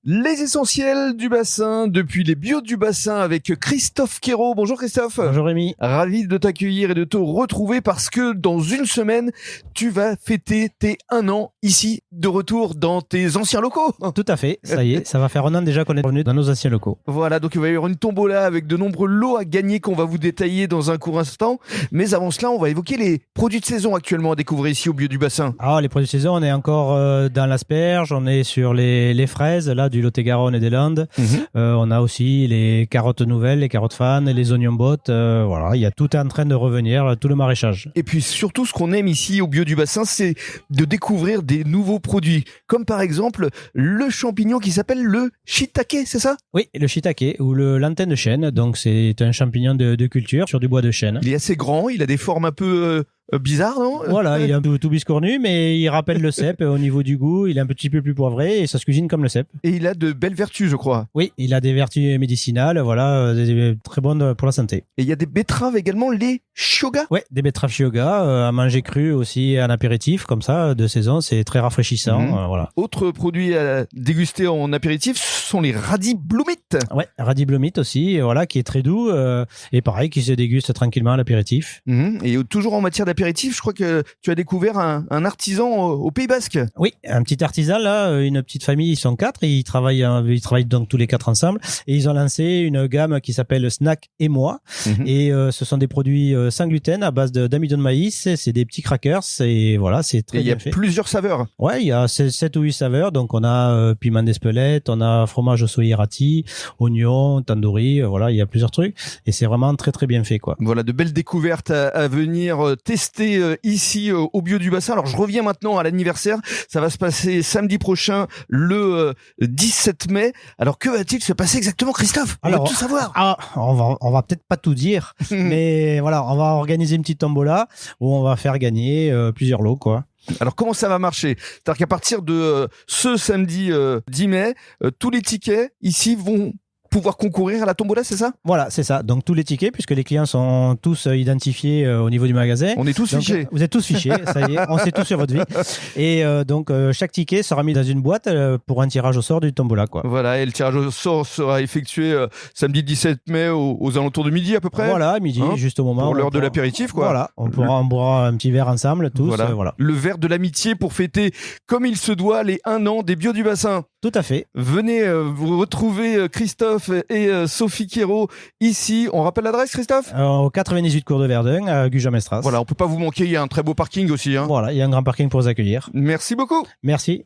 Les essentiels du bassin, depuis les bios du bassin avec Christophe Quérault. Bonjour Christophe. Bonjour Rémi. Ravi de t'accueillir et de te retrouver parce que dans une semaine, tu vas fêter tes 1 an ici, de retour dans tes anciens locaux. Tout à fait, ça y est, ça va faire 1 an déjà qu'on est revenu dans nos anciens locaux. Voilà, donc il va y avoir une tombola avec de nombreux lots à gagner qu'on va vous détailler dans un court instant. Mais avant cela, on va évoquer les produits de saison actuellement à découvrir ici au bio du bassin. Alors les produits de saison, on est encore dans l'asperge, on est sur les fraises, là du Lot-et-Garonne et des Landes. On a aussi les carottes nouvelles, les carottes fan, les oignons bottes. Voilà, il y a tout en train de revenir, tout le maraîchage. Et puis surtout, ce qu'on aime ici au bio du bassin, c'est de découvrir des nouveaux produits. Comme par exemple le champignon qui s'appelle le shiitake, c'est ça? Oui, le shiitake ou le lanterne de chêne. Donc c'est un champignon de culture sur du bois de chêne. Il est assez grand, il a des formes un peu bizarres, non? Voilà, il est un peu tout biscornu, mais il rappelle le cèpe au niveau du goût. Il est un petit peu plus poivré et ça se cuisine comme le cèpe. Et il a de belles vertus, je crois. Oui, il a des vertus médicinales, voilà, très bonnes pour la santé. Et il y a des betteraves également, les shoga. Ouais, des betteraves shioga à manger cru aussi en apéritif, comme ça, de saison, c'est très rafraîchissant. Voilà. Autre produit à déguster en apéritif, ce sont les radis bloomit. Ouais, radis bloomit aussi, voilà, qui est très doux et pareil, qui se déguste tranquillement à l'apéritif. Et toujours en matière d'apéritif, je crois que tu as découvert un artisan au Pays Basque. Oui, un petit artisan là, une petite famille, ils sont 4, ils travaillent donc tous les 4 ensemble et ils ont lancé une gamme qui s'appelle Snack et moi. Et ce sont des produits sans gluten à base d'amidon de maïs, c'est des petits crackers et voilà, c'est très bien fait. Il y a plusieurs saveurs. Ouais, il y a 7 ou 8 saveurs, donc on a piment d'Espelette, on a fromage au soya rati, oignon, tandoori, voilà, il y a plusieurs trucs et c'est vraiment très très bien fait quoi. Voilà, de belles découvertes à venir tester ici au bio du bassin. Alors je reviens maintenant à l'anniversaire, ça va se passer samedi prochain le 17 mai. Alors que va-t-il se passer exactement, Christophe? On va tout savoir. On va peut-être pas tout dire, mais voilà, on va organiser une petite tombola où on va faire gagner plusieurs lots quoi. Alors comment ça va marcher? C'est-à-dire qu'à partir de ce samedi 10 mai, tous les tickets ici vont pouvoir concourir à la tombola, c'est ça? Voilà, c'est ça. Donc tous les tickets, puisque les clients sont tous identifiés au niveau du magasin. On est tous fichés. Vous êtes tous fichés, ça y est, on sait tout sur votre vie. Et donc chaque ticket sera mis dans une boîte pour un tirage au sort du tombola, quoi. Voilà, et le tirage au sort sera effectué samedi 17 mai aux alentours de midi à peu près. Voilà, midi, juste au moment. Pour l'heure de l'apéritif, quoi. Voilà, on boira un petit verre ensemble, tous. Voilà. Le verre de l'amitié pour fêter comme il se doit les 1 an des bios du bassin. Tout à fait. Venez vous retrouver Christophe et Sophie Quérault ici. On rappelle l'adresse, Christophe? Au 98 cours de Verdun, à Gujan-Mestras. Voilà, on peut pas vous manquer, il y a un très beau parking aussi. Voilà, il y a un grand parking pour vous accueillir. Merci beaucoup. Merci.